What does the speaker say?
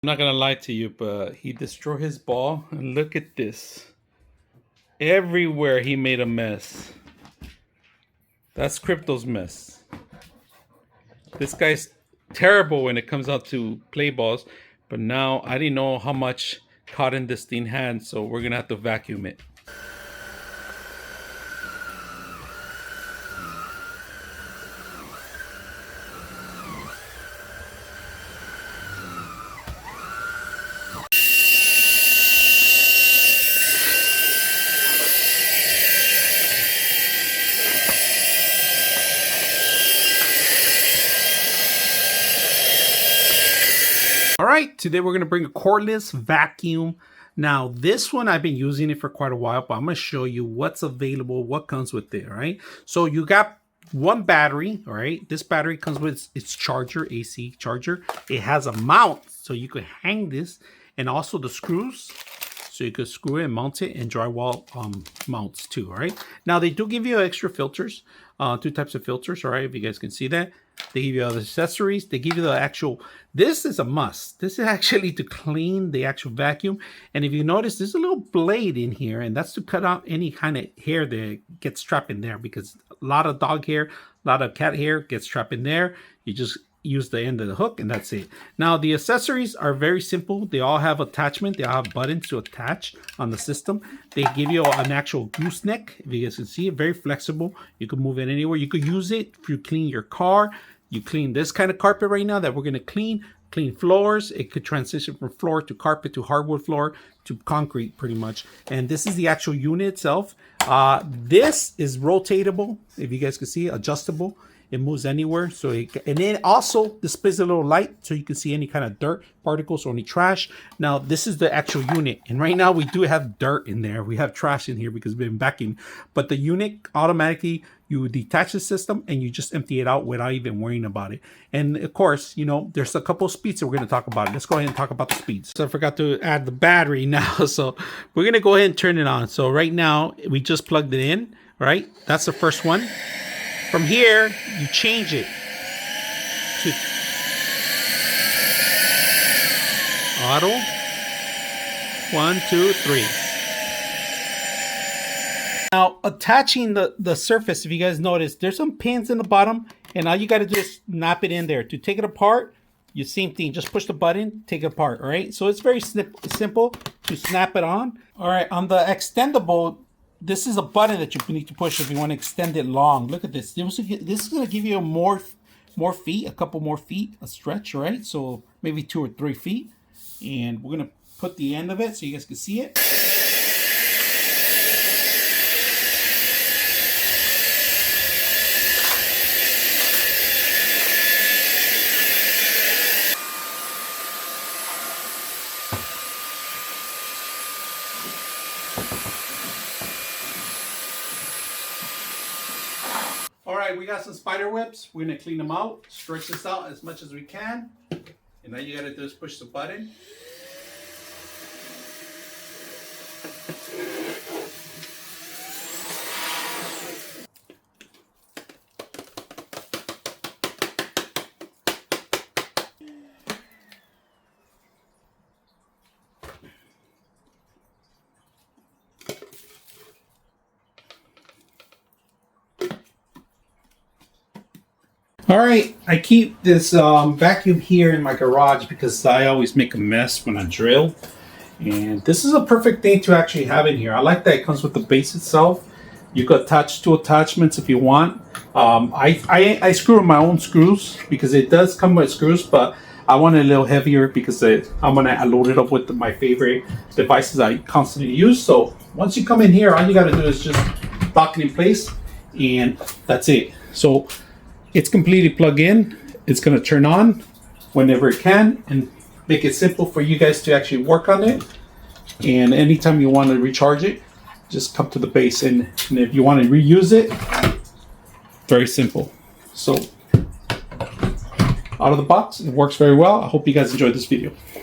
I'm not gonna lie to you, but he destroyed his ball, and look at this. Everywhere he made a mess. That's Crypto's mess. This guy's terrible when it comes out to play balls, but now I didn't know how much cotton this thing had, so we're gonna have to vacuum it. All right, today we're going to bring a cordless vacuum. Now, this one, I've been using it for quite a while, but I'm going to show you what's available, what comes with it, all right? So you got one battery, all right? This battery comes with its charger, AC charger. It has a mount, so you could hang this, and also the screws, so you could screw it and mount it, and drywall mounts too, all right? Now, they do give you extra filters, two types of filters, all right, if you guys can see that. They give you other accessories. They give you the actual, this is a must. This is actually to clean the actual vacuum. And if you notice, there's a little blade in here, and that's to cut out any kind of hair that gets trapped in there, because a lot of dog hair, a lot of cat hair gets trapped in there. You just use the end of the hook and that's it. Now the accessories are very simple. They all have attachment. They all have buttons to attach on the system. They give you an actual gooseneck. If you guys can see it, very flexible. You can move it anywhere. You could use it if you clean your car. You clean this kind of carpet right now that we're going to clean floors. It could transition from floor to carpet to hardwood floor to concrete pretty much. And this is the actual unit itself. This is rotatable. If you guys can see, adjustable. It moves anywhere. So and then also displays a little light so you can see any kind of dirt particles or any trash. Now this is the actual unit, and right now we do have dirt in there. We have trash in here because we've been vacuuming. But the unit automatically, you detach the system and you just empty it out without even worrying about it. And of course, you know, there's a couple of speeds that we're going to talk about. Let's go ahead and talk about the speeds. So I forgot to add the battery now. So we're going to go ahead and turn it on. So right now we just plugged it in, right? That's the first one. From here, you change it to auto. 1, 2, 3. Now, attaching the surface, if you guys notice, there's some pins in the bottom, and all you got to do is snap it in there. To take it apart, you same thing. Just push the button, take it apart, all right? So it's very simple to snap it on. All right, on the extendable, this is a button that you need to push if you want to extend it long. Look at this. This is going to give you more feet, a couple more feet, a stretch, right? So maybe 2 or 3 feet. And we're going to put the end of it so you guys can see it. All right, we got some spider webs. We're gonna clean them out, stretch this out as much as we can. And all you gotta do is push the button. All right, I keep this vacuum here in my garage because I always make a mess when I drill. And this is a perfect thing to actually have in here. I like that it comes with the base itself. You could attach 2 attachments if you want. I screw my own screws because it does come with screws, but I want it a little heavier because I'm gonna load it up with my favorite devices I constantly use. So once you come in here, all you gotta do is just lock it in place, and that's it. So it's completely plugged in. It's going to turn on whenever it can and make it simple for you guys to actually work on it. And anytime you want to recharge it, just come to the base. And if you want to reuse it, very simple. So out of the box, it works very well. I hope you guys enjoyed this video.